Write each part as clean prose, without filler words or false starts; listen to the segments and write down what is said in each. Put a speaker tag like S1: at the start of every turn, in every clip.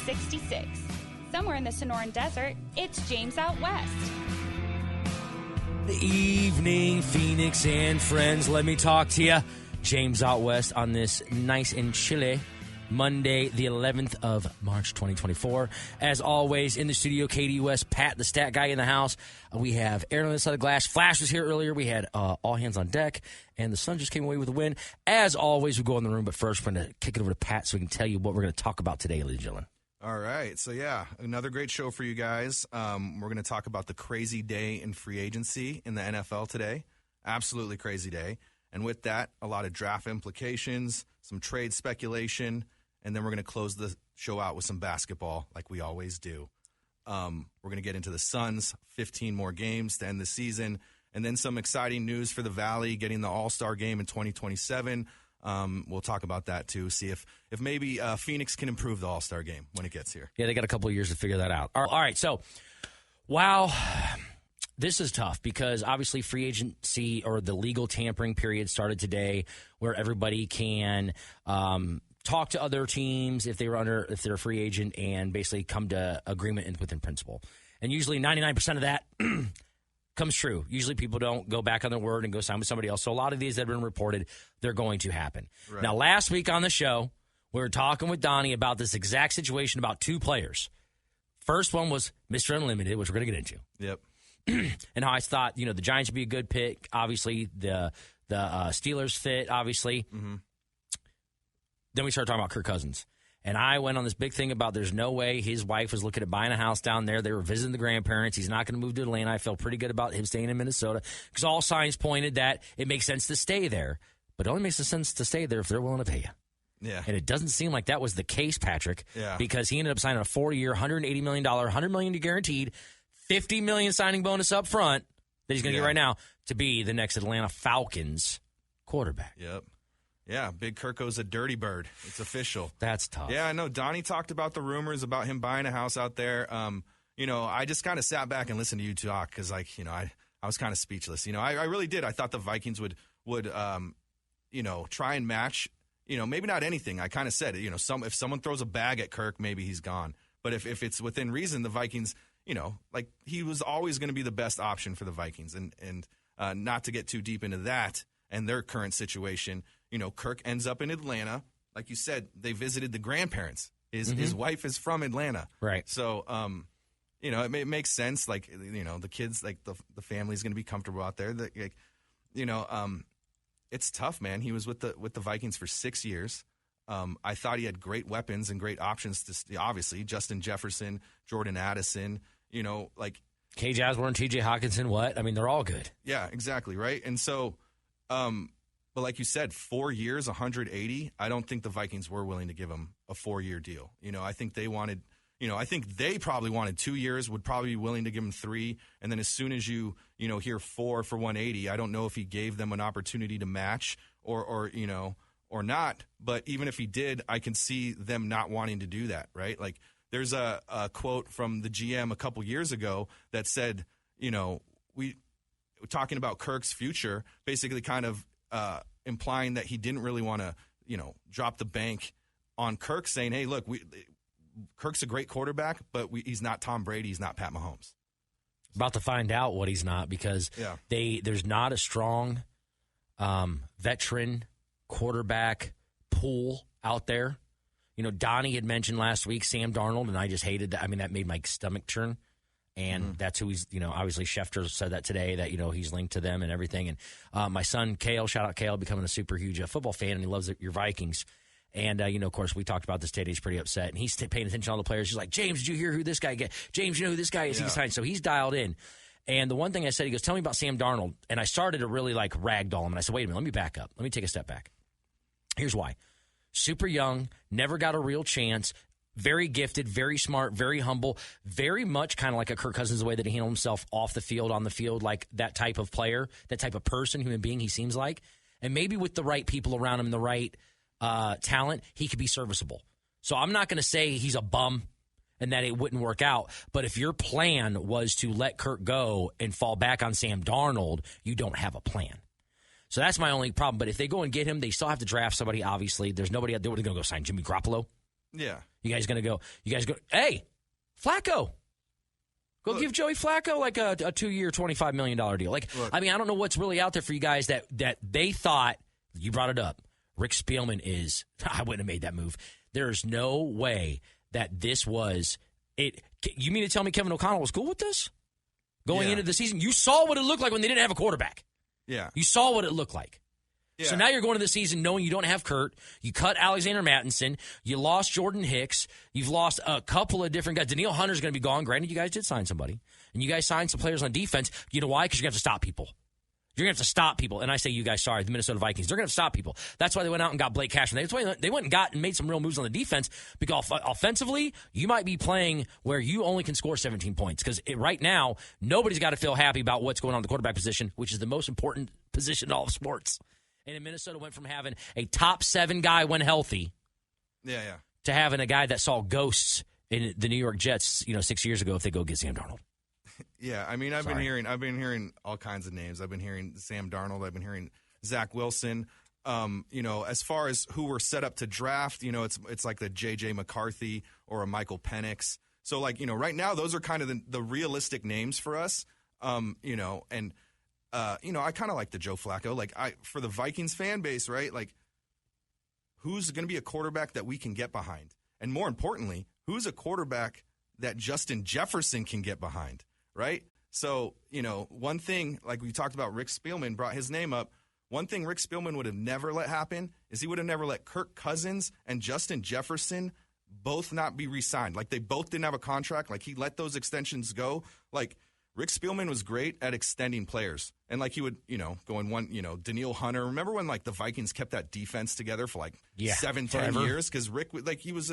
S1: 66. Somewhere in the Sonoran Desert, it's James Out West.
S2: The evening, Phoenix and friends. Let me talk to you. James Out West on this nice and chilly Monday, the 11th of March, 2024. As always, in the studio, Katie West, Pat, the stat guy in the house. We have Aaron on the side of the glass. Flash was here earlier. We had all hands on deck, and the sun just came away with a win. As always, we go in the room, but first we're going to kick it over to Pat so we can tell you what we're going to talk about today, ladies and gentlemen.
S3: All right. So, another great show for you guys. We're going to talk about the crazy day in free agency in the NFL today. Absolutely crazy day. And with that, a lot of draft implications, some trade speculation, and then we're going to close the show out with some basketball like we always do. We're going to get into the Suns, 15 more games to end the season, and then some exciting news for the Valley, getting the All-Star game in 2027. We'll talk about that, too, see if maybe Phoenix can improve the All-Star game when it gets here.
S2: Yeah, they got a couple of years to figure that out. All right, so, wow, this is tough because obviously free agency or the legal tampering period started today where everybody can talk to other teams if they're a free agent and basically come to agreement within principle. And usually 99% of that comes true. Usually people don't go back on their word and go sign with somebody else. So a lot of these that have been reported, they're going to happen. Right. Now, last week on the show, we were talking with Donnie about this exact situation about two players. First one was Mr. Unlimited, which we're going to get into.
S3: Yep.
S2: And how I thought, the Giants would be a good pick. Obviously, the Steelers fit, obviously. Mm-hmm. Then we started talking about Kirk Cousins. And I went on this big thing about there's no way his wife was looking at buying a house down there. They were visiting the grandparents. He's not going to move to Atlanta. I felt pretty good about him staying in Minnesota because all signs pointed that it makes sense to stay there. But it only makes sense to stay there if they're willing to pay you.
S3: Yeah.
S2: And it doesn't seem like that was the case, Patrick,
S3: yeah.
S2: Because he ended up signing a 4-year, $180 million, $100 million guaranteed, $50 million signing bonus up front that he's going to get right now to be the next Atlanta Falcons quarterback.
S3: Yep. Yeah, Big Kirko's a dirty bird. It's official.
S2: That's tough.
S3: Yeah, I know. Donnie talked about the rumors about him buying a house out there. I just kind of sat back and listened to you talk because, I was kind of speechless. I really did. I thought the Vikings would try and match, maybe not anything. I kind of said it. If someone throws a bag at Kirk, maybe he's gone. But if it's within reason, the Vikings, he was always going to be the best option for the Vikings. And not to get too deep into that and their current situation, Kirk ends up in Atlanta. Like you said, they visited the grandparents. His wife is from Atlanta.
S2: Right.
S3: So, it makes sense. The kids, the family's going to be comfortable out there. It's tough, man. He was with the Vikings for 6 years. I thought he had great weapons and great options obviously, Justin Jefferson, Jordan Addison,
S2: Cage Osborne, TJ Hawkinson, what? I mean, they're all good.
S3: Yeah, exactly, right? And so, but like you said, 4 years, 180, I don't think the Vikings were willing to give him a 4-year deal. I think they wanted, I think they probably wanted 2 years, would probably be willing to give him 3. And then as soon as you hear 4 for 180, I don't know if he gave them an opportunity to match or not. But even if he did, I can see them not wanting to do that, right? Like there's a quote from the GM a couple years ago that said, we talking about Kirk's future, basically kind of implying that he didn't really want to, drop the bank on Kirk, saying, hey, look, Kirk's a great quarterback, but he's not Tom Brady. He's not Pat Mahomes.
S2: About to find out what he's not because there's not a strong veteran quarterback pool out there. Donnie had mentioned last week Sam Darnold, and I just hated that. I mean, that made my stomach churn. And that's who he's, obviously Schefter said that today, that, he's linked to them and everything. And my son, Kale, shout out Kale, becoming a super huge football fan, and he loves your Vikings. And, of course, we talked about this today. He's pretty upset. And he's paying attention to all the players. He's like, James, did you hear who this guy get? James, you know who this guy is? Yeah. He signed. So he's dialed in. And the one thing I said, he goes, tell me about Sam Darnold. And I started to really, ragdoll him. And I said, wait a minute, let me back up. Let me take a step back. Here's why. Super young, never got a real chance. Very gifted, very smart, very humble, very much kind of like a Kirk Cousins, the way that he handled himself off the field, on the field, like that type of player, that type of person, human being he seems like. And maybe with the right people around him, the right talent, he could be serviceable. So I'm not going to say he's a bum and that it wouldn't work out. But if your plan was to let Kirk go and fall back on Sam Darnold, you don't have a plan. So that's my only problem. But if they go and get him, they still have to draft somebody, obviously. There's nobody out there going to go sign Jimmy Garoppolo.
S3: Yeah.
S2: You guys go, hey, Flacco. Go give Joey Flacco like a 2-year, $25 million deal. Like, I mean, I don't know what's really out there for you guys that they thought, you brought it up, Rick Spielman is, I wouldn't have made that move. There's no way that this was it. You mean to tell me Kevin O'Connell was cool with this? Going into the season? You saw what it looked like when they didn't have a quarterback.
S3: Yeah.
S2: You saw what it looked like.
S3: Yeah.
S2: So now you're going to the season knowing you don't have Kurt. You cut Alexander Mattinson. You lost Jordan Hicks. You've lost a couple of different guys. Danielle Hunter's going to be gone. Granted, you guys did sign somebody. And you guys signed some players on defense. You know why? Because you're going to have to stop people. You're going to have to stop people. And I say you guys, sorry, the Minnesota Vikings. They're going to have to stop people. That's why they went out and got Blake Cashman. That's why they went and got and made some real moves on the defense. Because offensively, you might be playing where you only can score 17 points. Because right now, nobody's got to feel happy about what's going on in the quarterback position, which is the most important position in all of sports. And in Minnesota went from having a top 7 guy when healthy to having a guy that saw ghosts in the New York Jets, 6 years ago if they go get Sam Darnold.
S3: Yeah, I mean, I've been hearing all kinds of names. I've been hearing Sam Darnold. I've been hearing Zach Wilson. As far as who we're set up to draft, it's like the J.J. McCarthy or a Michael Penix. So, right now, those are kind of the realistic names for us. I kind of like the Joe Flacco. For the Vikings fan base, right? Like, who's going to be a quarterback that we can get behind? And more importantly, who's a quarterback that Justin Jefferson can get behind, right? So, one thing, like we talked about, Rick Spielman brought his name up. One thing Rick Spielman would have never let happen is he would have never let Kirk Cousins and Justin Jefferson both not be re-signed. Like, they both didn't have a contract. Like, he let those extensions go. Like, Rick Spielman was great at extending players. And, he would, go in one, Danielle Hunter. Remember when, the Vikings kept that defense together for, 7-10 years? Because Rick, he was,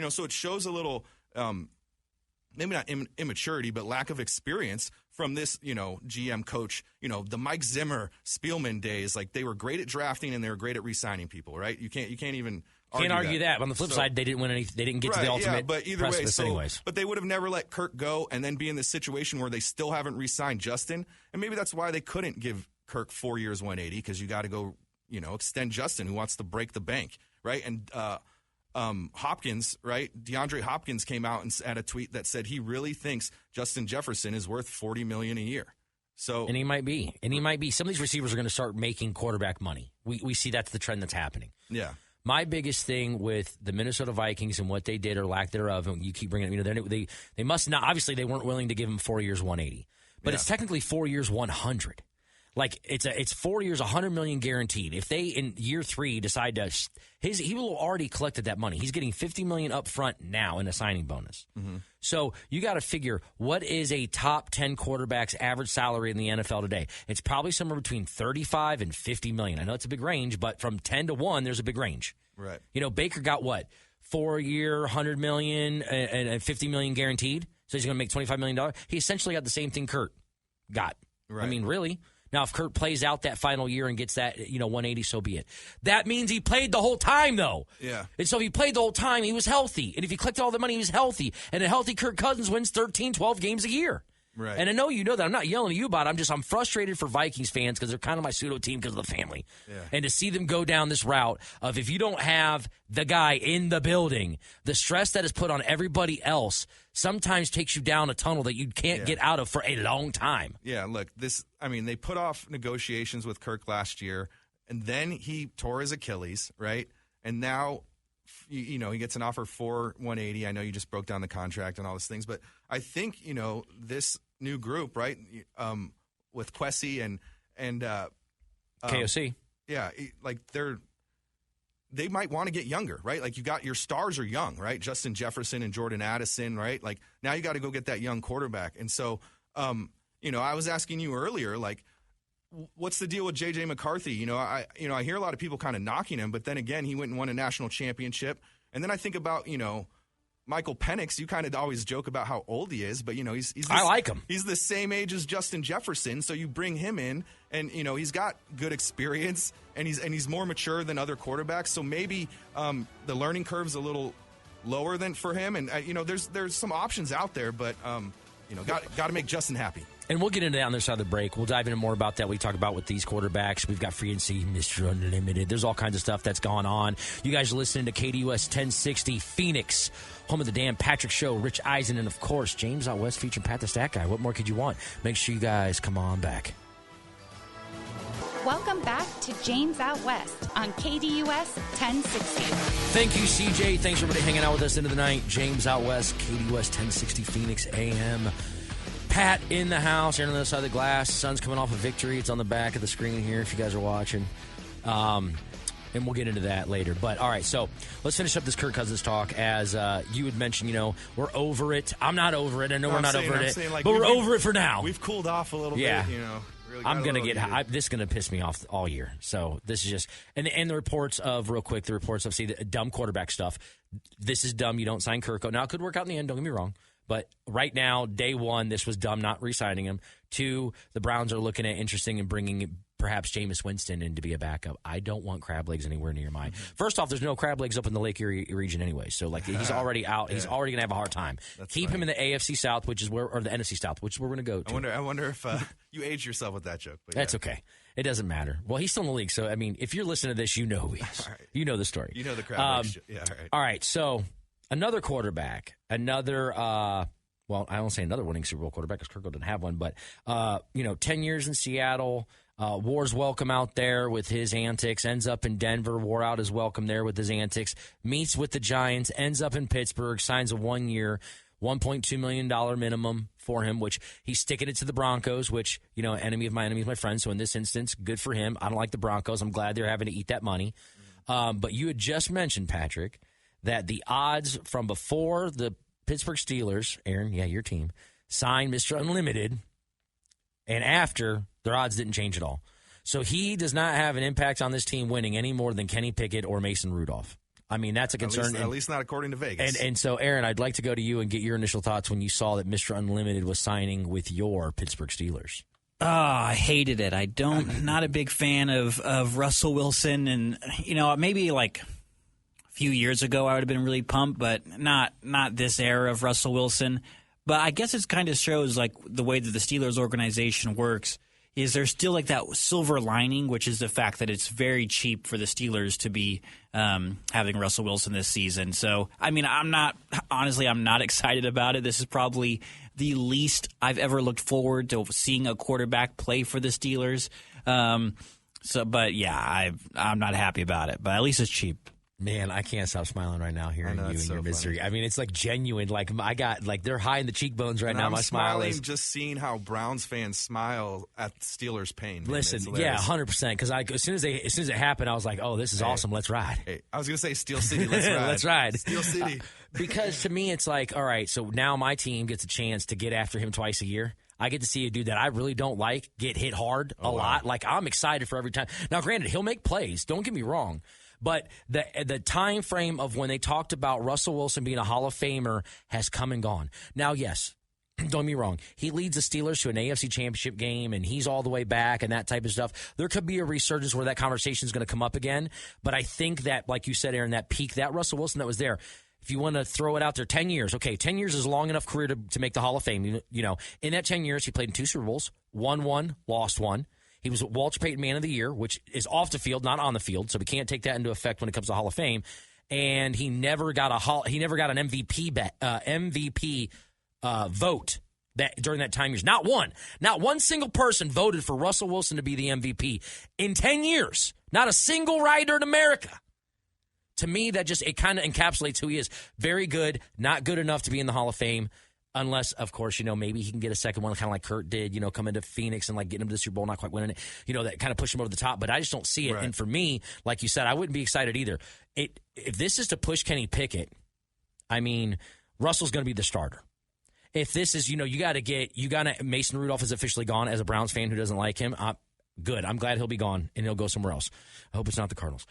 S3: so it shows a little, maybe not immaturity, but lack of experience from this, GM coach, the Mike Zimmer, Spielman days. They were great at drafting and they were great at re-signing people, right? You can't even argue that. But
S2: on the flip side, they didn't win anything. They didn't get to the ultimate
S3: but either way,
S2: anyways.
S3: But they would have never let Kirk go and then be in this situation where they still haven't re-signed Justin. And maybe that's why they couldn't give Kirk 4 years, 180, because you got to go, extend Justin, who wants to break the bank, right? And Hopkins, right? DeAndre Hopkins came out and had a tweet that said he really thinks Justin Jefferson is worth $40 million a year. So,
S2: and he might be. Some of these receivers are going to start making quarterback money. We see that's the trend that's happening.
S3: Yeah.
S2: My biggest thing with the Minnesota Vikings and what they did or lack thereof, and you keep bringing it, they must not. Obviously, they weren't willing to give him 4 years, 180, but it's technically 4 years, 100. It's 4 years, $100 million guaranteed. If they in year 3 decide to, he will already collected that money. He's getting $50 million up front now in a signing bonus. Mm-hmm. So you got to figure, what is a top 10 quarterback's average salary in the NFL today? It's probably somewhere between 35 and 50 million. I know it's a big range, but from 10 to 1, there's a big range.
S3: Right.
S2: Baker got what? 4 year, $100 million and $50 million guaranteed. So he's going to make $25 million. He essentially got the same thing Kurt got.
S3: Right.
S2: I mean, really. Now, if Kurt plays out that final year and gets that, 180, so be it. That means he played the whole time, though.
S3: Yeah.
S2: And so if he played the whole time, he was healthy. And if he collected all the money, he was healthy. And a healthy Kirk Cousins wins 13, 12 games a year.
S3: Right.
S2: And I know you know that. I'm not yelling at you about it. I'm frustrated for Vikings fans because they're kind of my pseudo team because of the family. Yeah. And to see them go down this route of, if you don't have the guy in the building, the stress that is put on everybody else sometimes takes you down a tunnel that you can't get out of for a long time.
S3: Yeah, look, they put off negotiations with Kirk last year, and then he tore his Achilles, right? And now, he gets an offer for 180. I know you just broke down the contract and all these things, but I think, this new group, right, with Kwesi and
S2: KOC.
S3: Yeah, they might want to get younger, right? You got your stars are young, right? Justin Jefferson and Jordan Addison, right? Now you got to go get that young quarterback. And so, I was asking you earlier, what's the deal with J.J. McCarthy? I hear a lot of people kind of knocking him, but then again, he went and won a national championship. And then I think about, Michael Penix. You kind of always joke about how old he is, but
S2: I like him.
S3: He's the same age as Justin Jefferson, so you bring him in, and he's got good experience, and he's more mature than other quarterbacks. So maybe the learning curve's a little lower than for him, and there's some options out there, but got to make Justin happy.
S2: And we'll get into that on the other side of the break. We'll dive into more about that. We talk about with these quarterbacks. We've got free agency, Mr. Unlimited. There's all kinds of stuff that's gone on. You guys are listening to KDUS 1060 Phoenix, home of the Dan Patrick Show. Rich Eisen, and of course, James Out West featuring Pat the Stat Guy. What more could you want? Make sure you guys come on back.
S1: Welcome back to James Out West on KDUS 1060.
S2: Thank you, CJ. Thanks, everybody, hanging out with us into the night. James Out West, KDUS 1060 Phoenix AM. Pat in the house, Aaron on the other side of the glass. Sun's coming off a victory. It's on the back of the screen here if you guys are watching. And we'll get into that later. But, all right, so let's finish up this Kirk Cousins talk. As you had mentioned, we're over it. I'm not over it. I know we're not over it. But we're over it for now.
S3: We've cooled off a little bit, Really
S2: I'm going to get this is going to piss me off all year. So this is just and the reports of real quick the dumb quarterback stuff. This is dumb. You don't sign Kirk. Now it could work out in the end. Don't get me wrong. But right now, day one, this was dumb not re-signing him. 2, the Browns are looking at interesting and bringing perhaps Jameis Winston in to be a backup. I don't want crab legs anywhere near mine. First off, there's no crab legs up in the Lake Erie region anyway. So he's already out. Yeah. He's already going to have a hard time. Keep him in the AFC South, or the NFC South, which is where we're going to go to.
S3: I wonder if you aged yourself with that joke. But
S2: That's okay. It doesn't matter. Well, he's still in the league. So, I mean, if you're listening to this, you know who he is. Right. You know the story.
S3: You know the crab legs. Yeah, all right.
S2: All right, so another quarterback, another well, I won't say another winning Super Bowl quarterback because Kirk didn't have one, but 10 years in Seattle, War's welcome out there with his antics, ends up in Denver, wore out his welcome there with his antics, meets with the Giants, ends up in Pittsburgh, signs a 1-year, $1.2 million minimum for him, which he's sticking it to the Broncos, which, enemy of my enemy is my friend. So in this instance, good for him. I don't like the Broncos. I'm glad they're having to eat that money. But you had just mentioned, Patrick, that the odds from before the Pittsburgh Steelers, Aaron, your team, signed Mr. Unlimited, and after, their odds didn't change at all. So he does not have an impact on this team winning any more than Kenny Pickett or Mason Rudolph. I mean, that's a concern.
S3: At least not according to Vegas.
S2: And so, Aaron, I'd like to go to you and get your initial thoughts when you saw that Mr. Unlimited was signing with your Pittsburgh Steelers.
S4: Oh, I hated it. Not a big fan of Russell Wilson. And, maybe like a few years ago I would have been really pumped, but not this era of Russell Wilson. But I guess it kind of shows like the way that the Steelers organization works is there's still like that silver lining, which is the fact that it's very cheap for the Steelers to be having Russell Wilson this season. So, I mean, I'm not excited about it. This is probably the least I've ever looked forward to seeing a quarterback play for the Steelers. I'm not happy about it, but at least it's cheap.
S2: Man, I can't stop smiling right now hearing you and
S3: so
S2: your misery.
S3: Funny.
S2: I mean, it's like genuine. Like I got they're high in the cheekbones right now.
S3: I'm
S2: my smile is
S3: just seeing how Browns fans smile at Steelers' pain.
S2: Listen, 100%. Because as soon as it happened, I was like, "Oh, this is awesome. Let's ride."
S3: Hey, I was gonna say Steel City. Let's ride.
S2: Let's ride.
S3: Steel City.
S2: Because to me, it's like, all right. So now my team gets a chance to get after him twice a year. I get to see a dude that I really don't like get hit hard a lot. Like I'm excited for every time. Now, granted, he'll make plays. Don't get me wrong. But the time frame of when they talked about Russell Wilson being a Hall of Famer has come and gone. Now, yes, don't get me wrong. He leads the Steelers to an AFC Championship game, and he's all the way back and that type of stuff. There could be a resurgence where that conversation is going to come up again. But I think that, like you said, Aaron, that peak, that Russell Wilson that was there, if you want to throw it out there, 10 years. Okay, 10 years is a long enough career to make the Hall of Fame. In that 10 years, he played in 2 Super Bowls, won 1, lost 1. He was Walter Payton Man of the Year, which is off the field, not on the field, so we can't take that into effect when it comes to Hall of Fame. And he never got an MVP vote during that time years. Not one single person voted for Russell Wilson to be the MVP in 10 years. Not a single writer in America. To me, it kind of encapsulates who he is. Very good, not good enough to be in the Hall of Fame. Unless, of course, maybe he can get a second one, kind of like Kurt did, come into Phoenix and like getting him to the Super Bowl, not quite winning it, that kind of pushed him over the top. But I just don't see it. Right. And for me, like you said, I wouldn't be excited either. If this is to push Kenny Pickett, I mean, Russell's going to be the starter. If this is, Mason Rudolph is officially gone as a Browns fan who doesn't like him. Good. I'm glad he'll be gone and he'll go somewhere else. I hope it's not the Cardinals.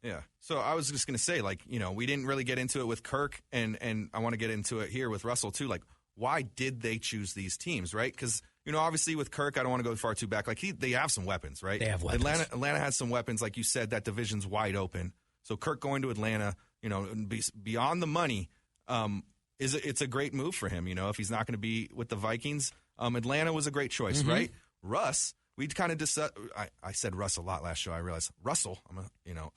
S3: Yeah. So I was just going to say, we didn't really get into it with Kirk, and I want to get into it here with Russell, too. Like, why did they choose these teams, right? Because, obviously with Kirk, I don't want to go far too back. Like, they have some weapons, right?
S2: They have weapons.
S3: Atlanta has some weapons. Like you said, that division's wide open. So Kirk going to Atlanta, beyond the money, it's a great move for him. If he's not going to be with the Vikings, Atlanta was a great choice, right? Russ, we kind of I said Russ a lot last show. I realized Russell.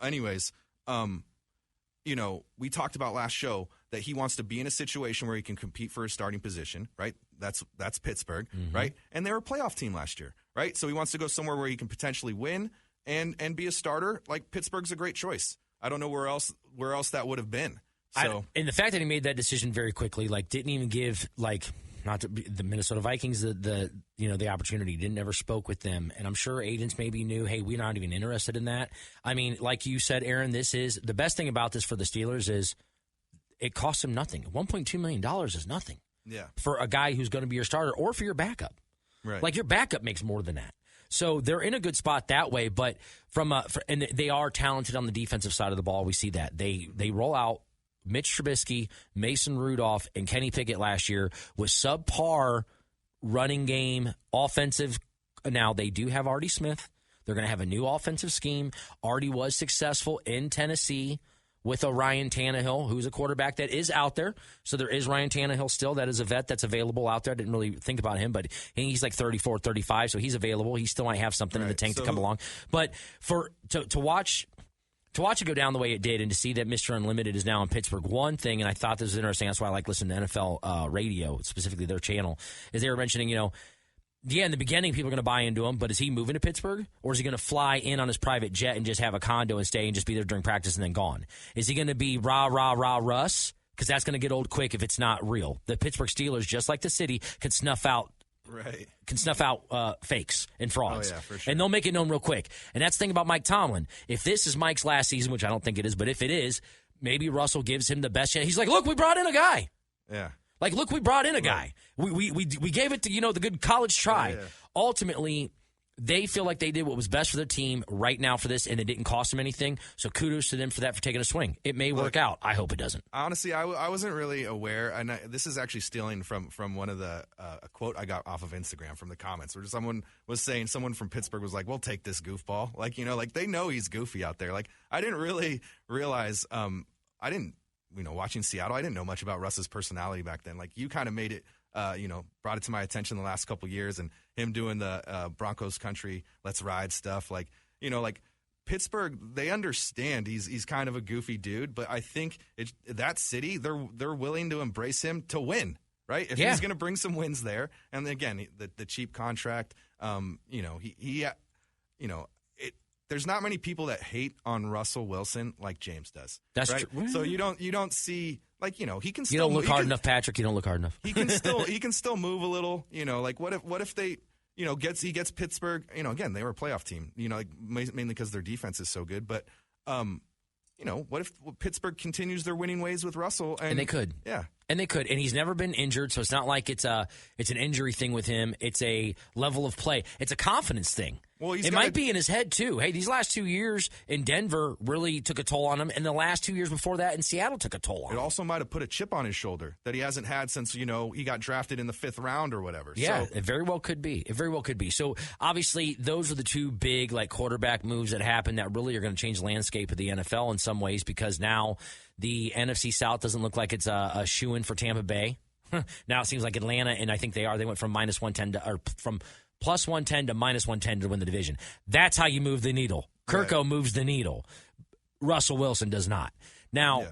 S3: Anyways, we talked about last show that he wants to be in a situation where he can compete for his starting position, right? That's Pittsburgh, right? And they were a playoff team last year, right? So he wants to go somewhere where he can potentially win and be a starter. Like, Pittsburgh's a great choice. I don't know where else that would have been. So,
S2: and the fact that he made that decision very quickly, like, didn't even give, like, not to be, the Minnesota Vikings the opportunity, didn't ever spoke with them, and I'm sure agents maybe knew, hey, we're not even interested in that. I mean, like you said, Aaron, this is the best thing about this for the Steelers is it costs them nothing. $1.2 million is nothing.
S3: Yeah, for
S2: a guy who's going to be your starter or for your backup.
S3: Right,
S2: like your backup makes more than that. So they're in a good spot that way. But and they are talented on the defensive side of the ball. We see that they roll out Mitch Trubisky, Mason Rudolph, and Kenny Pickett last year with subpar running game, offensive. Now, they do have Artie Smith. They're going to have a new offensive scheme. Artie was successful in Tennessee with a Ryan Tannehill, who's a quarterback that is out there. So there is Ryan Tannehill still. That is a vet that's available out there. I didn't really think about him, but he's like 34, 35, so he's available. He still might have something in the tank to come along. But to watch it go down the way it did and to see that Mr. Unlimited is now in Pittsburgh, one thing, and I thought this was interesting, that's why I like listening to NFL radio, specifically their channel, is they were mentioning, in the beginning people are going to buy into him, but is he moving to Pittsburgh? Or is he going to fly in on his private jet and just have a condo and stay and just be there during practice and then gone? Is he going to be rah, rah, rah, Russ? Because that's going to get old quick if it's not real. The Pittsburgh Steelers, just like the city, can snuff out fakes and frauds.
S3: Oh, yeah, for sure.
S2: And they'll make it known real quick. And that's the thing about Mike Tomlin. If this is Mike's last season, which I don't think it is, but if it is, maybe Russell gives him the best chance. He's like, look, we brought in a guy.
S3: Yeah.
S2: Like, look, we brought in a guy. We gave it to, the good college try.
S3: Yeah.
S2: Ultimately, they feel like they did what was best for their team right now for this, and it didn't cost them anything. So kudos to them for that, for taking a swing. It may work out. I hope it doesn't.
S3: Honestly, I wasn't really aware, and this is actually stealing from one of the a quote I got off of Instagram from the comments, where someone was saying, someone from Pittsburgh was like, "We'll take this goofball." Like, like they know he's goofy out there. Like, I didn't really realize. Watching Seattle, I didn't know much about Russ's personality back then. Like, you kind of made it, brought it to my attention the last couple of years, and him doing the Broncos country, let's ride stuff. Like, like Pittsburgh, they understand he's kind of a goofy dude, but I think that city, they're willing to embrace him to win, right? If he's going to bring some wins there, and again, the cheap contract, there's not many people that hate on Russell Wilson like James does. That's right? True. So you don't see, like, he can still.
S2: You don't look hard enough, Patrick. You don't look hard enough.
S3: He can still move a little. Like, what if they he gets Pittsburgh. Again, they were a playoff team. Like, mainly because their defense is so good. But what if Pittsburgh continues their winning ways with Russell?
S2: And they could.
S3: Yeah.
S2: And they could. And he's never been injured, so it's not like it's an injury thing with him. It's a level of play. It's a confidence thing.
S3: Well,
S2: it might be in his head, too. Hey, these last 2 years in Denver really took a toll on him, and the last 2 years before that in Seattle took a toll on him.
S3: It also might have put a chip on his shoulder that he hasn't had since, he got drafted in the 5th round or whatever.
S2: Yeah, so. It very well could be. So, obviously, those are the two big, quarterback moves that happened that really are going to change the landscape of the NFL in some ways, because now the NFC South doesn't look like it's a shoo-in for Tampa Bay. Now it seems like Atlanta, and I think they are. They went from minus 110 from plus 110 to minus 110 to win the division. That's how you move the needle. Kirko moves the needle. Russell Wilson does not. Now,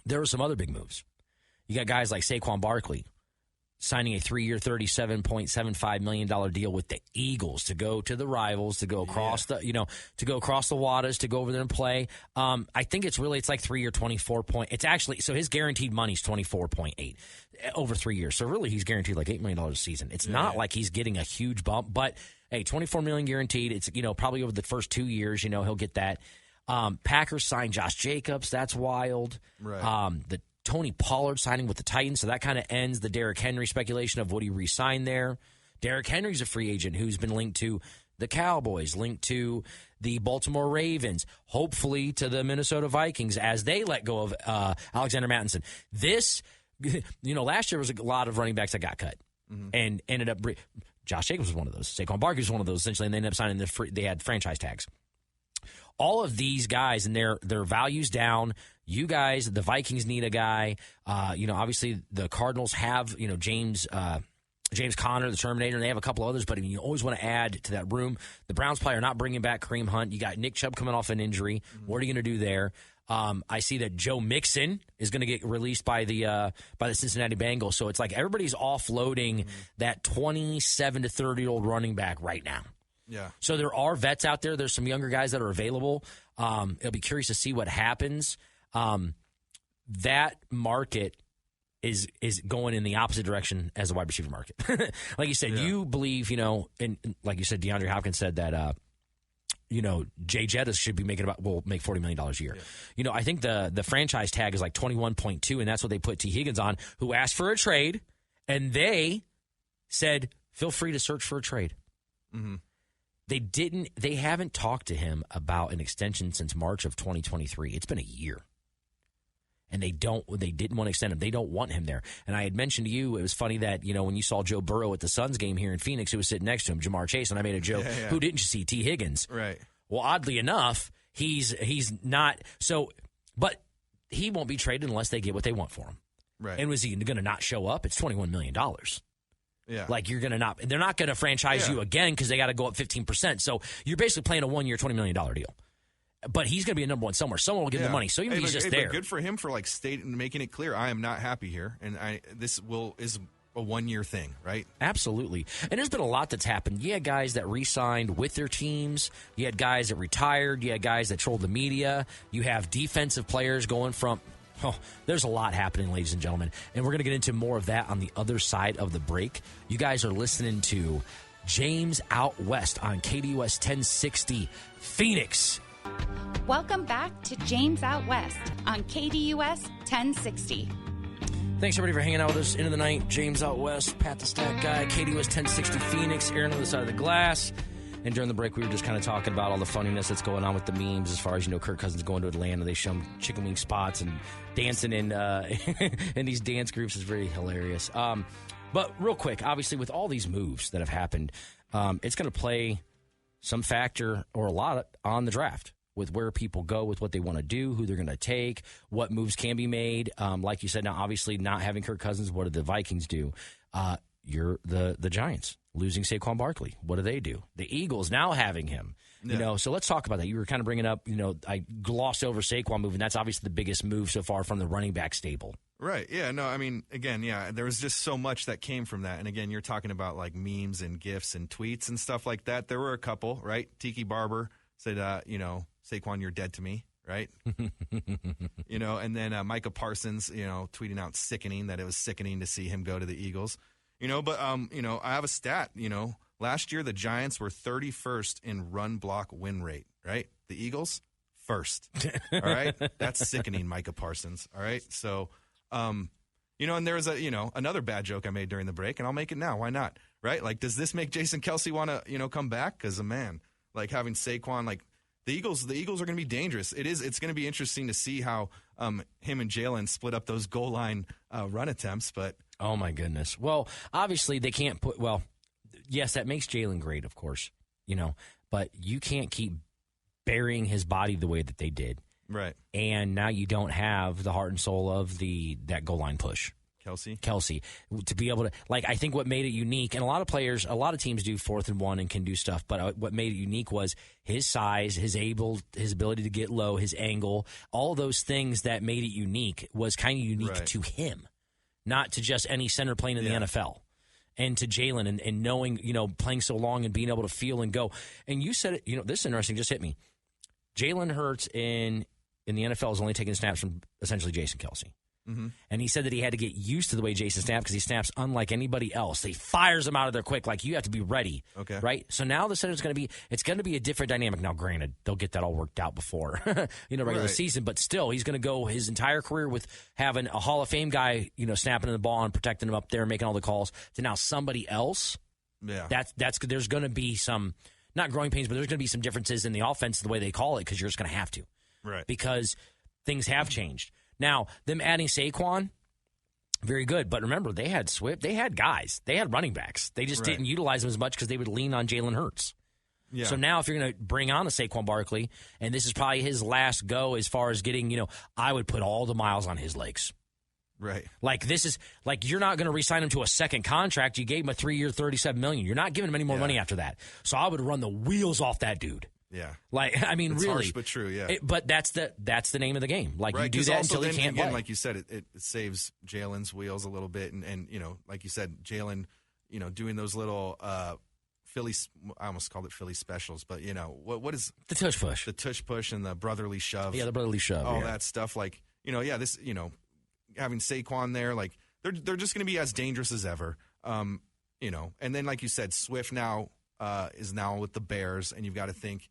S2: there are some other big moves. You got guys like Saquon Barkley signing a 3-year, $37.75 million deal with the Eagles to go to the rivals, to go across to go across the waters, to go over there and play. I think it's like 3-year, 24 point. It's actually, so his guaranteed money is 24.8 over 3 years. So really, he's guaranteed like $8 million a season. It's not like he's getting a huge bump, but hey, $24 million guaranteed. It's, probably over the first 2 years, he'll get that. Packers signed Josh Jacobs. That's wild.
S3: Right.
S2: The Tony Pollard signing with the Titans, so that kind of ends the Derrick Henry speculation of would he re-sign there. Derrick Henry's a free agent who's been linked to the Cowboys, linked to the Baltimore Ravens, hopefully to the Minnesota Vikings as they let go of Alexander Mattison. This, last year was a lot of running backs that got cut and ended up. Josh Jacobs was one of those. Saquon Barkley was one of those, essentially, and they ended up signing they had franchise tags. All of these guys and their values down. You guys, the Vikings need a guy. Obviously the Cardinals have, James James Conner, the Terminator, and they have a couple others, but you always want to add to that room. The Browns probably are not bringing back Kareem Hunt. You got Nick Chubb coming off an injury. What are you going to do there? I see that Joe Mixon is going to get released by the Cincinnati Bengals. So it's like everybody's offloading that 27 to 30-year-old running back right now.
S3: Yeah.
S2: So there are vets out there. There's some younger guys that are available. It'll be curious to see what happens. That market is going in the opposite direction as the wide receiver market. Like you said, you believe, and like you said, DeAndre Hopkins said that, Jay Jettis should be make $40 million a year. Yeah. I think the franchise tag is like 21.2, and that's what they put T. Higgins on, who asked for a trade, and they said, feel free to search for a trade.
S3: Mm-hmm.
S2: They haven't talked to him about an extension since March of 2023. It's been a year. And they didn't want to extend him. They don't want him there. And I had mentioned to you, it was funny that, when you saw Joe Burrow at the Suns game here in Phoenix, who was sitting next to him, Jamar Chase, and I made a joke, who didn't you see? T. Higgins.
S3: Right.
S2: Well, oddly enough, he's not. So, but he won't be traded unless they get what they want for him.
S3: Right.
S2: And was he going to not show up? It's $21 million.
S3: Yeah.
S2: Like they're not going to franchise you again because they got to go up 15%. So you're basically playing a 1-year, $20 million deal. But he's going to be a number one somewhere. Someone will give him the money. So even if he's just there.
S3: Good for him for making it clear, I am not happy here, and this is a 1-year thing, right?
S2: Absolutely. And there's been a lot that's happened. You had guys that re-signed with their teams. You had guys that retired. You had guys that trolled the media. You have defensive players going from. Oh, there's a lot happening, ladies and gentlemen. And we're going to get into more of that on the other side of the break. You guys are listening to James Out West on KDUS 1060 Phoenix.
S1: Welcome back to James Out West on KDUS 1060.
S2: Thanks, everybody, for hanging out with us into the night. James Out West, Pat the Stat Guy, KDUS 1060 Phoenix, Aaron on the side of the glass. And during the break, we were just kind of talking about all the funniness that's going on with the memes as far as, Kirk Cousins going to Atlanta. They show him chicken wing spots and dancing in in these dance groups is very hilarious. But real quick, obviously, with all these moves that have happened, it's going to play some factor or a lot on the draft with where people go, with what they want to do, who they're going to take, what moves can be made. Like you said, now obviously not having Kirk Cousins, what did the Vikings do? You're the Giants losing Saquon Barkley. What do they do? The Eagles now having him.
S3: Yeah.
S2: So let's talk about that. You were kind of bringing up, I glossed over Saquon move, and that's obviously the biggest move so far from the running back stable.
S3: Right. Yeah. No, I mean, again, there was just so much that came from that. And again, you're talking about like memes and GIFs and tweets and stuff like that. There were a couple, right? Tiki Barber said, Saquon, you're dead to me, right? And then Micah Parsons, tweeting out sickening, that it was sickening to see him go to the Eagles. But I have a stat, last year the Giants were 31st in run block win rate, right? The Eagles, first. All right? That's sickening, Micah Parsons. All right? So, and there was another bad joke I made during the break, and I'll make it now. Why not? Right? Like, does this make Jason Kelce want to, come back? Because, man, like having Saquon, like the Eagles are going to be dangerous. It's going to be interesting to see how him and Jalen split up those goal line run attempts, but.
S2: Oh, my goodness. Well, obviously they can't yes, that makes Jalen great, of course, but you can't keep burying his body the way that they did.
S3: Right.
S2: And now you don't have the heart and soul of that goal line push.
S3: Kelce,
S2: to be able to, I think what made it unique, and a lot of teams do 4th and 1 and can do stuff, but what made it unique was his size, his ability to get low, his angle, all those things that made it unique was kind of unique to him, not to just any center playing in the NFL. And to Jalen and knowing, playing so long and being able to feel and go. And you said it, this is interesting, just hit me. Jalen Hurts in the NFL is only taking snaps from essentially Jason Kelce.
S3: Mm-hmm.
S2: And he said that he had to get used to the way Jason snaps because he snaps unlike anybody else. He fires them out of there quick. Like, you have to be ready.
S3: Okay.
S2: Right? So now the center is going to be a different dynamic. Now, granted, they'll get that all worked out before, regular season. But still, he's going to go his entire career with having a Hall of Fame guy, snapping the ball and protecting him up there, making all the calls, to now somebody else.
S3: Yeah.
S2: There's going to be some, not growing pains, but there's going to be some differences in the offense, the way they call it, because you're just going to have to.
S3: Right.
S2: Because things have changed. Now, them adding Saquon, very good. But remember, they had Swift. They had guys. They had running backs. They just didn't utilize them as much because they would lean on Jalen Hurts.
S3: Yeah.
S2: So now if you're going to bring on a Saquon Barkley, and this is probably his last go as far as getting, I would put all the miles on his legs.
S3: Right.
S2: Like, this is like, you're not going to re-sign him to a second contract. You gave him a 3-year, $37 million. You're not giving him any more money after that. So I would run the wheels off that dude.
S3: Yeah.
S2: Like, I mean,
S3: it's
S2: really.
S3: Harsh, but true, yeah.
S2: But that's the name of the game. Like,
S3: right,
S2: you do that
S3: also
S2: until he can't
S3: again,
S2: play.
S3: like you said, it saves Jalen's wheels a little bit. And you know, like you said, Jalen, you know, doing those little Philly, I almost called it Philly specials, but you know, what is
S2: the tush push?
S3: The tush push and the brotherly shove.
S2: Yeah, the brotherly shove.
S3: All that stuff. Like, you know, this, you know, having Saquon there, like, they're just going to be as dangerous as ever. You know, and then like you said, Swift now is now with the Bears, and you've got to think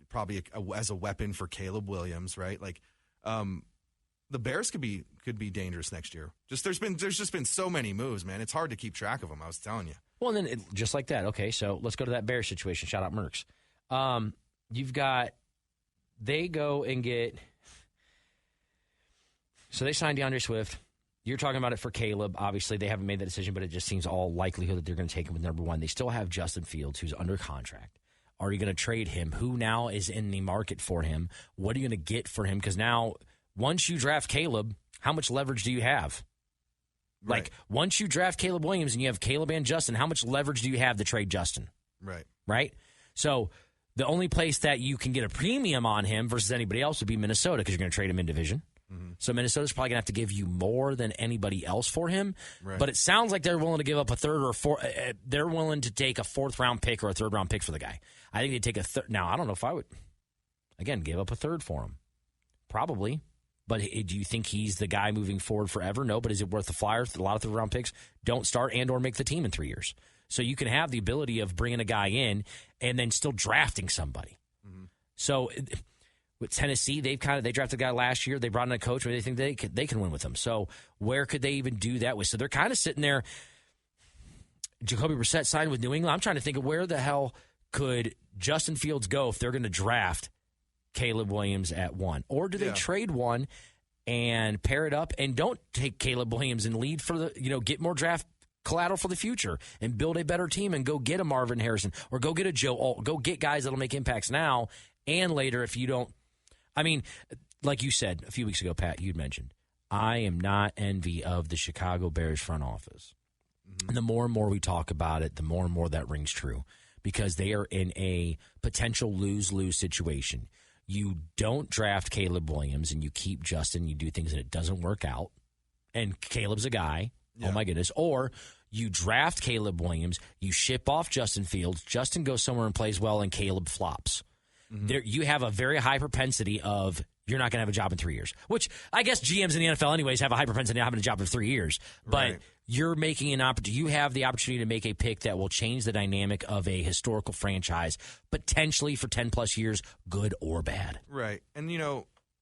S3: probably as a weapon for Caleb Williams, right? Like, the Bears could be dangerous next year. There's just been so many moves, man. It's hard to keep track of them. I was telling you.
S2: Well, and then just like that. Okay, so let's go to that Bears situation. Shout out Mercs. You've got, they go and get, so they signed DeAndre Swift. You're talking about it for Caleb. Obviously, they haven't made that decision, but it just seems all likelihood that they're going to take him with number one. They still have Justin Fields, who's under contract. Are you going to trade him? Who now is in the market for him? What are you going to get for him? Because now, once you draft Caleb, how much leverage do you have?
S3: Right.
S2: Like, once you draft Caleb Williams and you have Caleb and Justin, how much leverage do you have to trade Justin?
S3: Right.
S2: Right? So the only place that you can get a premium on him versus anybody else would be Minnesota, because you're going to trade him in division. Mm-hmm. So Minnesota's probably going to have to give you more than anybody else for him. Right. But it sounds like they're willing to give up a third or a fourth. They're willing to take a fourth-round pick or a third-round pick for the guy. I think they'd take a third. Now, I don't know if I would, again, give up a third for him. Probably. But do you think he's the guy moving forward forever? No, but is it worth the flyer? A lot of third-round picks don't start and or make the team in 3 years. So you can have the ability of bringing a guy in and then still drafting somebody. Mm-hmm. So with Tennessee, they drafted a guy last year. They brought in a coach where they think they can win with him. So where could they even do that with? So they're kind of sitting there. Jacoby Brissett signed with New England. I'm trying to think of where the hell could Justin Fields go if they're going to draft Caleb Williams at 1? Or do they trade one and pair it up and don't take Caleb Williams and lead for the, get more draft collateral for the future and build a better team and go get a Marvin Harrison or go get a Joe Alt, go get guys that'll make impacts now and later if you don't. I mean, like you said a few weeks ago, Pat, you'd mentioned, I am not envy of the Chicago Bears front office. Mm-hmm. And the more and more we talk about it, the more and more that rings true because they are in a potential lose-lose situation. You don't draft Caleb Williams and you keep Justin, you do things and it doesn't work out. And Caleb's a guy. Yeah. Oh, my goodness. Or you draft Caleb Williams, you ship off Justin Fields, Justin goes somewhere and plays well, and Caleb flops. Mm-hmm. There, you have a very high propensity of you're not going to have a job in 3 years, which I guess GMs in the NFL anyways have a high propensity of having a job in 3 years. But you're making an opportunity. You have the opportunity to make a pick that will change the dynamic of a historical franchise, potentially for 10-plus years, good or bad.
S3: Right. And,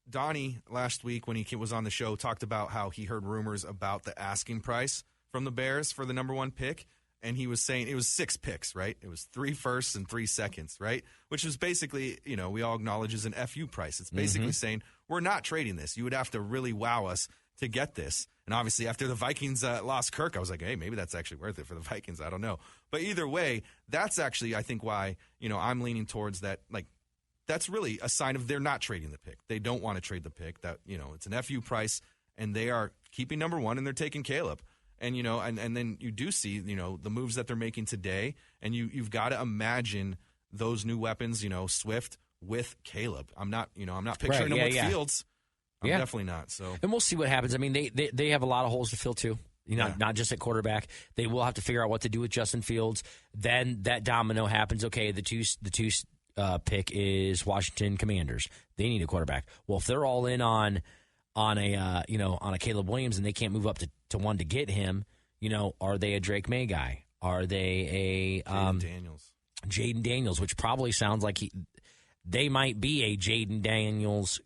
S3: Donnie last week when he was on the show talked about how he heard rumors about the asking price from the Bears for the number one pick. And he was saying it was 6 picks, right? It was 3 firsts and 3 seconds, right? Which is basically, we all acknowledge is an FU price. It's basically saying we're not trading this. You would have to really wow us to get this. And obviously after the Vikings lost Kirk, I was like, hey, maybe that's actually worth it for the Vikings. I don't know. But either way, that's actually, I think, why, I'm leaning towards that. Like, that's really a sign of they're not trading the pick. They don't want to trade the pick. That, it's an FU price, and they are keeping number one, and they're taking Caleb. And, and then you do see, the moves that they're making today, and you've got to imagine those new weapons, Swift with Caleb. I'm not picturing them with Fields. I'm definitely not. So, and
S2: we'll see what happens. I mean, they have a lot of holes to fill too. Not just at quarterback. They will have to figure out what to do with Justin Fields. Then that domino happens. Okay, the two pick is Washington Commanders. They need a quarterback. Well, if they're all in on a Caleb Williams and they can't move up to one to get him, are they a Drake May guy? Are they a Jaden Daniels, which probably sounds like they might be a Jaden Daniels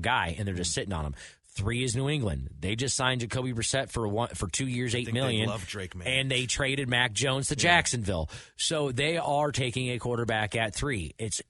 S2: guy, and they're just sitting on him. 3 is New England. They just signed Jacoby Brissett for 2 years, $8 million.
S3: They love Drake May.
S2: And they traded Mac Jones to Jacksonville. So they are taking a quarterback at 3. It's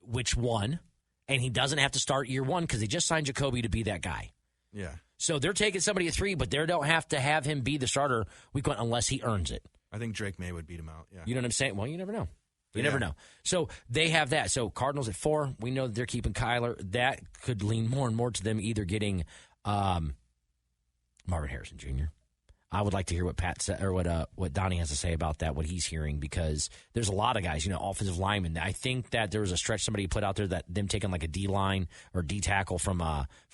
S2: which one? And he doesn't have to start year 1 because they just signed Jacoby to be that guy.
S3: Yeah.
S2: So they're taking somebody at 3, but they don't have to have him be the starter week 1 unless he earns it.
S3: I think Drake May would beat him out. Yeah.
S2: You know what I'm saying? Well, you never know. You never know. So they have that. So Cardinals at 4. We know that they're keeping Kyler. That could lean more and more to them either getting Marvin Harrison Jr. I would like to hear what Pat said, or what Donnie has to say about that, what he's hearing, because there's a lot of guys, offensive linemen. I think that there was a stretch somebody put out there that them taking like a D line or D tackle from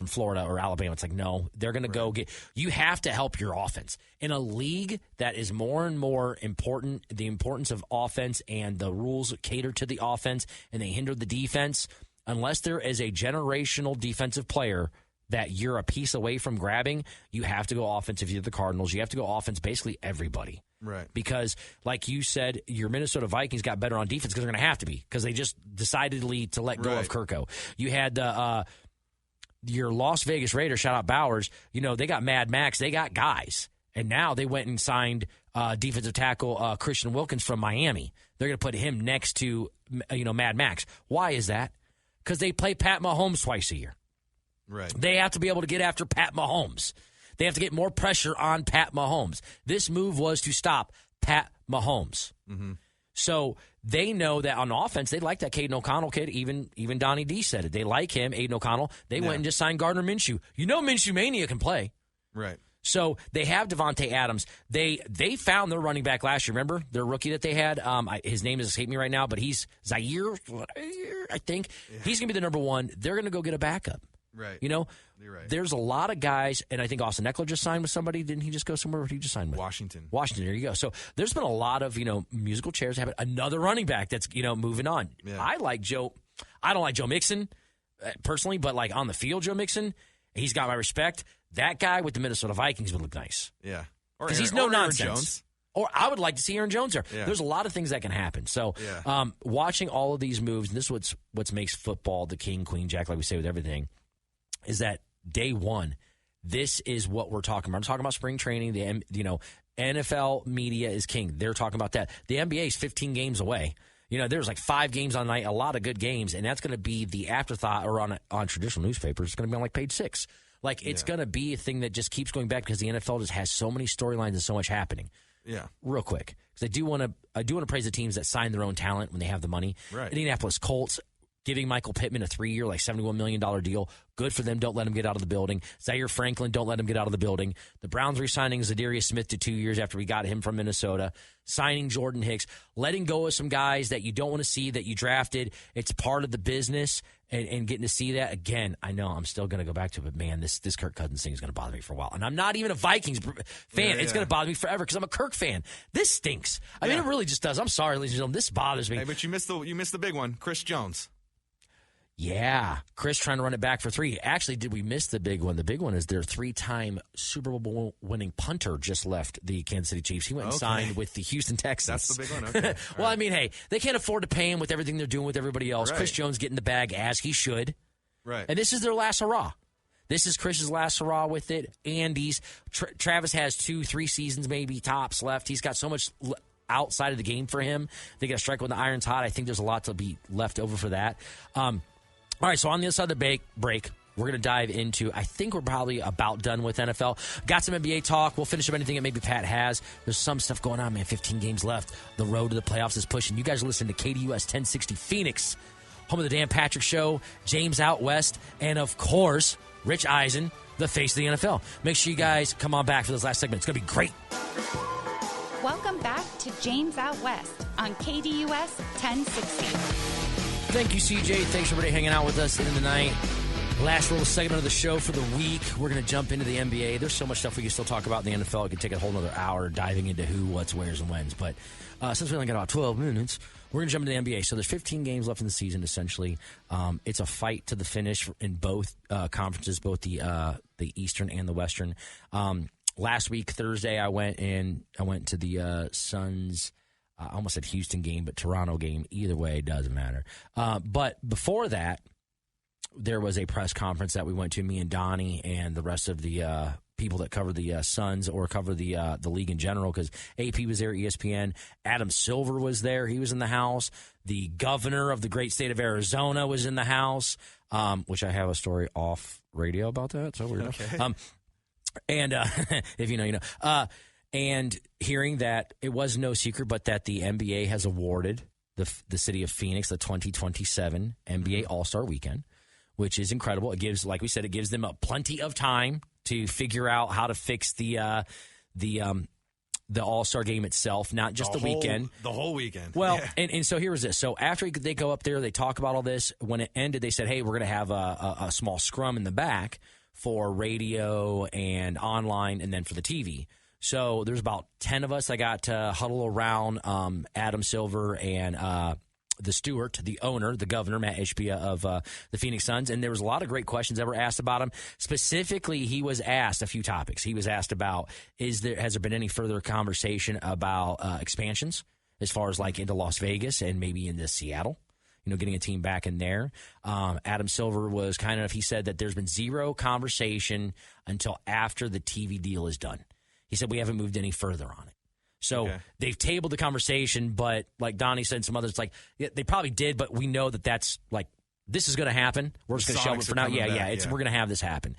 S2: Florida or Alabama. It's like, no, they're going to go get. You have to help your offense in a league that is more and more important. The importance of offense and the rules cater to the offense, and they hinder the defense. Unless there is a generational defensive player that you're a piece away from grabbing, you have to go offense. If you're the Cardinals, you have to go offense basically everybody.
S3: Right.
S2: Because, like you said, your Minnesota Vikings got better on defense because they're going to have to be, because they just decidedly to let go of Kirko. You had your Las Vegas Raiders, shout out Bowers, they got Mad Max. They got guys. And now they went and signed defensive tackle Christian Wilkins from Miami. They're going to put him next to, Mad Max. Why is that? Because they play Pat Mahomes twice a year.
S3: Right.
S2: They have to be able to get after Pat Mahomes. They have to get more pressure on Pat Mahomes. This move was to stop Pat Mahomes. Mm-hmm. So they know that on offense, they like that Caden O'Connell kid. Even Donnie D said it. They like him, Aiden O'Connell. They went and just signed Gardner Minshew. Minshew Mania can play.
S3: Right. So
S2: they have Devontae Adams. They found their running back last year. Remember their rookie that they had? His name is escaping me right now, but he's Zaire, I think. Yeah. He's going to be the number one. They're going to go get a backup.
S3: Right.
S2: You're
S3: right.
S2: There's a lot of guys, and I think Austin Eckler just signed with somebody. Didn't he just go somewhere? Where did he just sign with?
S3: Washington.
S2: There you go. So there's been a lot of, musical chairs having another running back that's, moving on.
S3: Yeah.
S2: I don't like Joe Mixon personally, but like on the field, Joe Mixon, he's got my respect. That guy with the Minnesota Vikings would look nice.
S3: Yeah.
S2: Because he's no nonsense.
S3: Aaron Jones.
S2: Or I would like to see Aaron Jones there.
S3: Yeah.
S2: There's a lot of things that can happen. So watching all of these moves, and this is what makes football the king, queen, jack, like we say with everything, is that day one, this is what we're talking about. I'm talking about spring training. NFL media is king. They're talking about that. The NBA is 15 games away. There's like 5 games on night, a lot of good games, and that's going to be the afterthought, or on traditional newspapers, it's going to be on like page 6. Like, it's going to be a thing that just keeps going back because the NFL just has so many storylines and so much happening.
S3: Yeah.
S2: Real quick, because I do want to praise the teams that sign their own talent when they have the money.
S3: Right.
S2: Indianapolis Colts giving Michael Pittman a 3-year, like $71 million deal. Good for them. Don't let him get out of the building. Zaire Franklin, don't let him get out of the building. The Browns re-signing Zadarius Smith to 2 years after we got him from Minnesota. Signing Jordan Hicks. Letting go of some guys that you don't want to see that you drafted. It's part of the business, and getting to see that. Again, I know I'm still going to go back to it, but man, this Kirk Cousins thing is going to bother me for a while. And I'm not even a Vikings fan. It's going to bother me forever because I'm a Kirk fan. This stinks. I mean, it really just does. I'm sorry, ladies and gentlemen. This bothers me.
S3: Hey, but you missed the big one, Chris Jones.
S2: Yeah, Chris trying to run it back for 3. Actually, did we miss the big one? The big one is their 3-time Super Bowl winning punter just left the Kansas City Chiefs. He went and signed with the Houston Texans.
S3: That's the big one? Okay.
S2: Well, I mean, hey, they can't afford to pay him with everything they're doing with everybody else.
S3: Right.
S2: Chris Jones getting the bag as he should.
S3: Right.
S2: And this is their last hurrah. This is Chris's last hurrah with it. Andy's. Travis has 2-3 seasons maybe tops left. He's got so much outside of the game for him. They got to strike when the iron's hot. I think there's a lot to be left over for that. All right, so on the other side of the break, we're going to dive into, I think we're probably about done with NFL. Got some NBA talk. We'll finish up anything that maybe Pat has. There's some stuff going on, man. 15 games left. The road to the playoffs is pushing. You guys are listening to KDUS 1060 Phoenix, home of the Dan Patrick Show, James Out West, and, of course, Rich Eisen, the face of the NFL. Make sure you guys come on back for this last segment. It's going to be great.
S1: Welcome back to James Out West on KDUS 1060.
S2: Thank you, CJ. Thanks, everybody, hanging out with us into the night. Last little segment of the show for the week. We're going to jump into the NBA. There's so much stuff we can still talk about in the NFL. It could take a whole other hour diving into who, what's, where's, and when's. But since we only got about 12 minutes, we're going to jump into the NBA. So there's 15 games left in the season, essentially. It's a fight to the finish in both conferences, both the Eastern and the Western. Last week, Thursday, I went to the Suns. I almost said Houston game, but Toronto game. Either way, it doesn't matter. But before that, there was a press conference that we went to, me and Donnie and the rest of the people that cover the Suns or cover the league in general, because AP was there, ESPN. Adam Silver was there. He was in the house. The governor of the great state of Arizona was in the house, which I have a story off radio about that. So we're okay. And if you know, you know. And hearing that it was no secret, but that the NBA has awarded the city of Phoenix the 2027 NBA All-Star Weekend, which is incredible. It gives, like we said, it gives them plenty of time to figure out how to fix the All-Star game itself, not just the weekend.
S3: The whole weekend.
S2: Well, yeah. and so here was this. So after they go up there, they talk about all this. When it ended, they said, hey, we're going to have a small scrum in the back for radio and online and then for the TV. So there's about 10 of us that got to huddle around Adam Silver and the Stewart, the owner, the governor, Matt Ishbia of the Phoenix Suns. And there was a lot of great questions that were asked about him. Specifically, he was asked a few topics. He was asked about, has there been any further conversation about expansions as far as like into Las Vegas and maybe into Seattle? Getting a team back in there. Adam Silver was kind enough. He said that there's been zero conversation until after the TV deal is done. He said we haven't moved any further on it. So they've tabled the conversation, but like Donnie said, and some others, like they probably did, but we know that that's like this is going to happen. We're just going to shelve it for now. We're going to have this happen.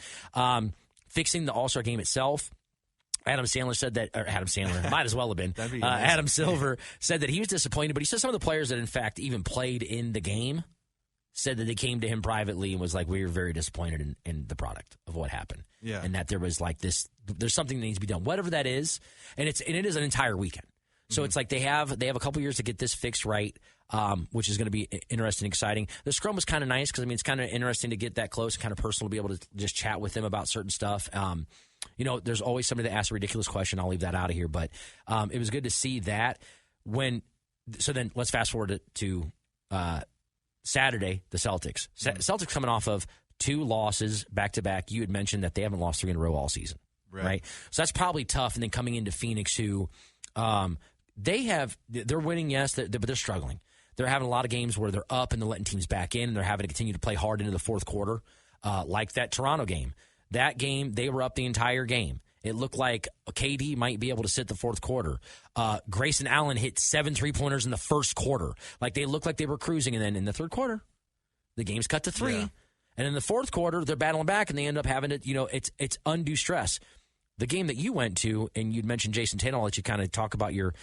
S2: Fixing the All-Star game itself. Adam Silver might as well have been. Adam Silver said that he was disappointed, but he said some of the players that in fact even played in the game said that they came to him privately and was like, we were very disappointed in the product of what happened. Yeah. And that there was like this, there's something that needs to be done, whatever that is. And it is an entire weekend. So it's like they have a couple years to get this fixed right, which is going to be interesting and exciting. The scrum was kind of nice because, it's kind of interesting to get that close, kind of personal, to be able to just chat with them about certain stuff. There's always somebody that asks a ridiculous question. I'll leave that out of here. But it was good to see that. So then let's fast forward to Saturday, the Celtics. Celtics coming off of 2 losses back-to-back. You had mentioned that they haven't lost 3 in a row all season, right? So that's probably tough. And then coming into Phoenix, who they're winning, yes, but they're struggling. They're having a lot of games where they're up and they're letting teams back in, and they're having to continue to play hard into the fourth quarter, like that Toronto game. That game, they were up the entire game. It looked like KD might be able to sit the fourth quarter. Grayson Allen hit 7 3-pointers in the first quarter. Like they looked like they were cruising. And then in the third quarter, the game's cut to 3. Yeah. And in the fourth quarter, they're battling back and they end up having to, it's undue stress. The game that you went to, and you'd mentioned Jason Tatum, I'll let you kind of talk about your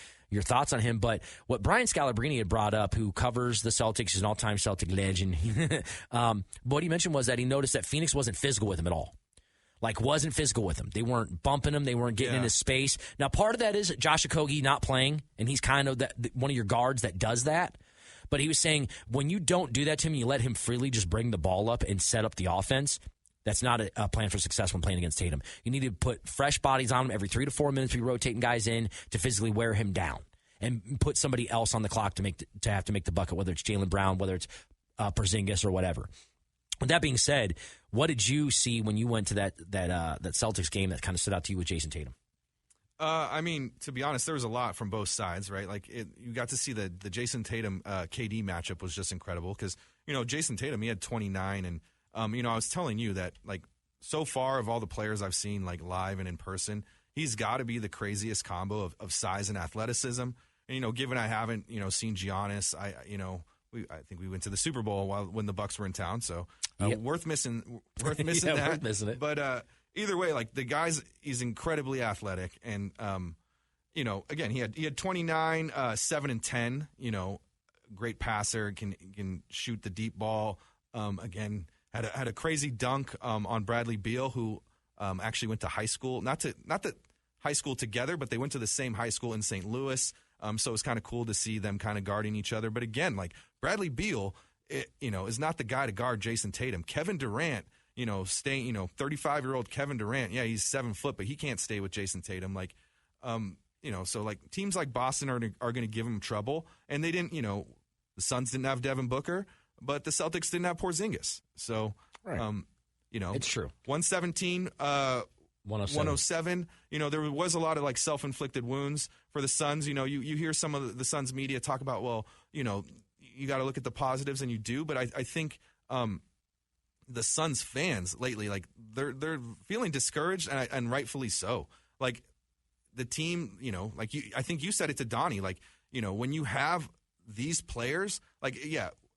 S2: thoughts on him. But what Brian Scalabrine had brought up, who covers the Celtics, is an all-time Celtic legend. What he mentioned was that he noticed that Phoenix wasn't physical with him at all. Wasn't physical with him. They weren't bumping him. They weren't getting into space. Now, part of that is Josh Okogie not playing, and he's kind of one of your guards that does that. But he was saying when you don't do that to him, you let him freely just bring the ball up and set up the offense. That's not a plan for success when playing against Tatum. You need to put fresh bodies on him every 3 to 4 minutes. Be rotating guys in to physically wear him down and put somebody else on the clock to have to make the bucket, whether it's Jaylen Brown, whether it's Porzingis or whatever. With that being said, what did you see when you went to that Celtics game that kind of stood out to you with Jason Tatum?
S3: To be honest, there was a lot from both sides, right? You got to see the Jason Tatum KD matchup was just incredible because Jason Tatum, he had 29, and I was telling you that so far of all the players I've seen live and in person, he's got to be the craziest combo of size and athleticism. And given I haven't seen Giannis, I think we went to the Super Bowl when the Bucks were in town, so worth missing that.
S2: Worth missing it.
S3: But either way, the guy's he's incredibly athletic, and again he had 29, 7 and 10. Great passer, can shoot the deep ball. Again, had a crazy dunk on Bradley Beal, who actually went to high school, not that high school together, but they went to the same high school in St. Louis. So it's kind of cool to see them kind of guarding each other. But again, Bradley Beal, is not the guy to guard Jason Tatum. Kevin Durant, staying, 35-year-old Kevin Durant, yeah, he's 7 foot, but he can't stay with Jason Tatum. So teams like Boston are going to give him trouble. And they didn't, the Suns didn't have Devin Booker, but the Celtics didn't have Porzingis. So,
S2: right. It's true.
S3: 117, 107. There was a lot of self-inflicted wounds for the Suns. You hear some of the Suns media talk about, well, you got to look at the positives, and you do. But I think the Suns fans lately, they're feeling discouraged, and rightfully so. The team, I think you said it to Donnie, when you have these players,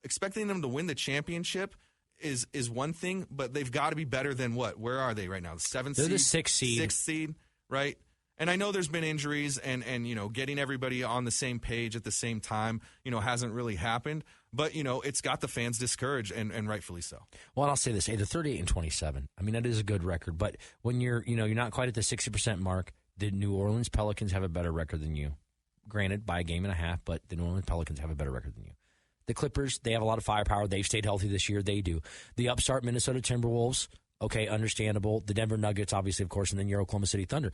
S3: expecting them to win the championship is one thing, but they've got to be better than what? Where are they right now? The 7th seed?
S2: They're the 6th seed.
S3: 6th seed, right? And I know there's been injuries and getting everybody on the same page at the same time, hasn't really happened. But, it's got the fans discouraged, and rightfully so.
S2: Well, and I'll say this. Hey, they're 38-27. I mean, that is a good record. But when you're not quite at the 60% mark, the New Orleans Pelicans have a better record than you. Granted, by a game and a half, but the New Orleans Pelicans have a better record than you. The Clippers, they have a lot of firepower. They've stayed healthy this year. They do. The upstart Minnesota Timberwolves, okay, understandable. The Denver Nuggets, obviously, of course, and then your Oklahoma City Thunder.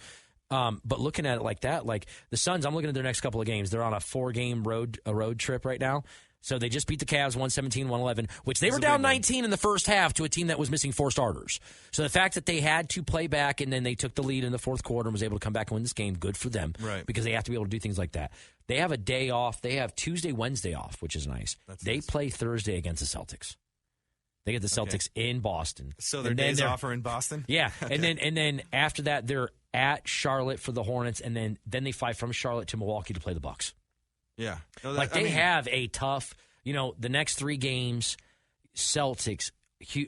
S2: But looking at it like that, like the Suns, I'm looking at their next couple of games. They're on a 4-game road trip right now. So they just beat the Cavs 117-111, which they were down 19 in the first half to a team that was missing 4 starters. So the fact that they had to play back and then they took the lead in the fourth quarter and was able to come back and win this game, good for them.
S3: Right.
S2: Because they have to be able to do things like that. They have a day off. They have Tuesday, Wednesday off, which is nice. They
S3: nice.
S2: play Thursday against the Celtics. They get the Celtics in Boston.
S3: So their days off are in Boston?
S2: Yeah. And then after that, they're at Charlotte for the Hornets, and then they fly from Charlotte to Milwaukee to play the Bucks.
S3: Yeah. No,
S2: they have a tough, the next 3 games, Celtics,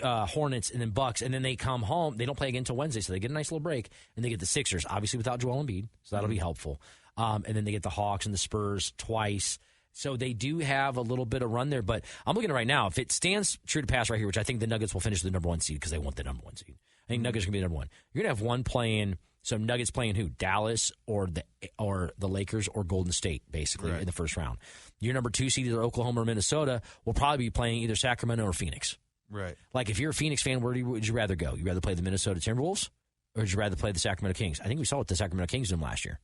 S2: Hornets, and then Bucks, and then they come home. They don't play again until Wednesday, so they get a nice little break, and they get the Sixers, obviously without Joel Embiid, so that'll be helpful. And then they get the Hawks and the Spurs twice. So they do have a little bit of run there, but I'm looking at it right now. If it stands true to pass right here, which I think the Nuggets will finish the number 1 seed because they want the number 1 seed. I think Nuggets are going to be number 1. You're going to have one playing. So Nuggets playing who? Dallas or the Lakers or Golden State, basically, in the first round. Your number 2 seed, either Oklahoma or Minnesota, will probably be playing either Sacramento or Phoenix.
S3: Right.
S2: Like, if you're a Phoenix fan, where would you rather go? You rather play the Minnesota Timberwolves or would you rather play the Sacramento Kings? I think we saw what the Sacramento Kings did last year.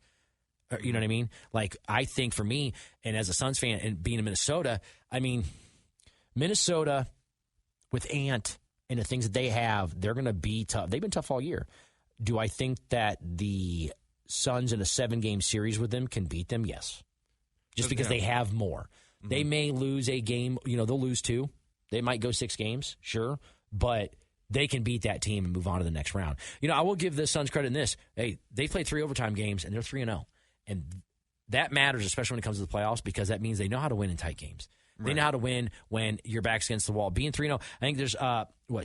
S2: You know what I mean? Like, I think for me, and as a Suns fan and being in Minnesota, I mean, Minnesota with Ant and the things that they have, they're going to be tough. They've been tough all year. Do I think that the Suns in a 7-game series with them can beat them? Yes. Just because they have more. Mm-hmm. They may lose a game. They'll lose 2. They might go 6 games, sure. But they can beat that team and move on to the next round. I will give the Suns credit in this. Hey, they played 3 overtime games, and they're 3-0. And that matters, especially when it comes to the playoffs, because that means they know how to win in tight games. They know how to win when your back's against the wall. Being 3-0, I think there's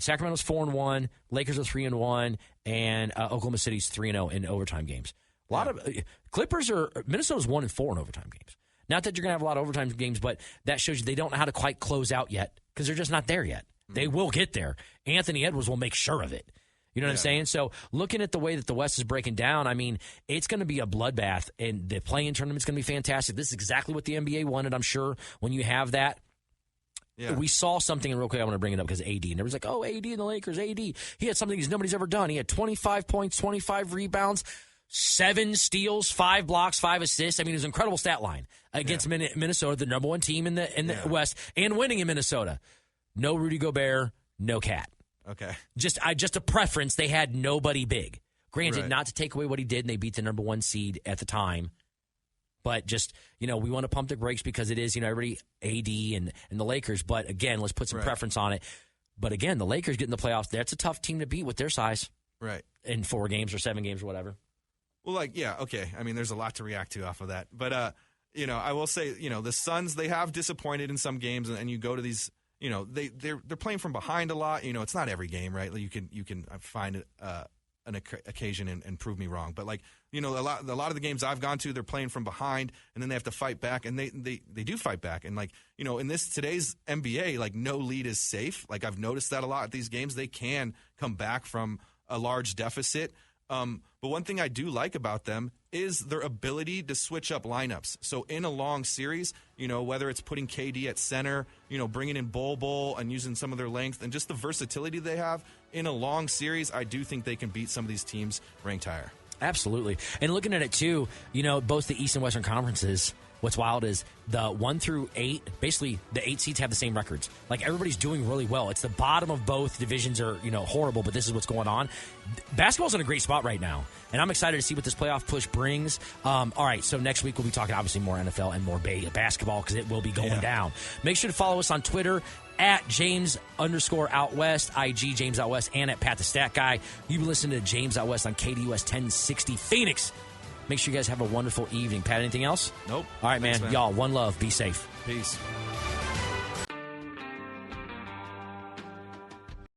S2: Sacramento's 4-1, Lakers are 3-1, and Oklahoma City's 3-0 in overtime games. A lot of Minnesota's 1-4 in overtime games. Not that you're going to have a lot of overtime games, but that shows you they don't know how to quite close out yet because they're just not there yet. Mm-hmm. They will get there. Anthony Edwards will make sure of it. You know what I'm saying? So looking at the way that the West is breaking down, I mean, it's going to be a bloodbath, and the play-in tournament's going to be fantastic. This is exactly what the NBA wanted, I'm sure, when you have that. Yeah. We saw something, and real quick, I want to bring it up because AD. And everyone's like, oh, AD and the Lakers, AD. He had something nobody's ever done. He had 25 points, 25 rebounds, 7 steals, 5 blocks, 5 assists. I mean, it was an incredible stat line against Minnesota, the number 1 team in the West, and winning in Minnesota. No Rudy Gobert, no Cat.
S3: Okay.
S2: Just a preference. They had nobody big. Granted, not to take away what he did, and they beat the number 1 seed at the time. But just, we want to pump the brakes because it is, everybody, AD and the Lakers. But again, let's put some preference on it. But again, the Lakers get in the playoffs. That's a tough team to beat with their size.
S3: Right.
S2: In 4 games or 7 games or whatever.
S3: Well, okay. I mean, there's a lot to react to off of that. But, I will say, the Suns, they have disappointed in some games, and you go to these. They're playing from behind a lot. It's not every game, right? Like you can find an occasion and prove me wrong. But a lot of the games I've gone to, they're playing from behind, and then they have to fight back, and they do fight back. And in today's NBA, no lead is safe. I've noticed that a lot at these games. They can come back from a large deficit. But one thing I do like about them is their ability to switch up lineups. So in a long series, whether it's putting KD at center, bringing in Bol and using some of their length and just the versatility they have in a long series, I do think they can beat some of these teams ranked higher.
S2: Absolutely. And looking at it too, both the East and Western conferences, what's wild is the 1 through 8, basically the 8 seeds have the same records. Everybody's doing really well. It's the bottom of both divisions are, horrible, but this is what's going on. Basketball's in a great spot right now, and I'm excited to see what this playoff push brings. All right, so next week we'll be talking obviously more NFL and more basketball because it will be going down. Make sure to follow us on Twitter at James_Out West, IG James Out West, and at Pat the Stat Guy. You've been listening to James Out West on KDUS 1060 Phoenix. Make sure you guys have a wonderful evening. Pat, anything else?
S3: Nope.
S2: All right, man. Y'all, one love. Be safe.
S3: Peace.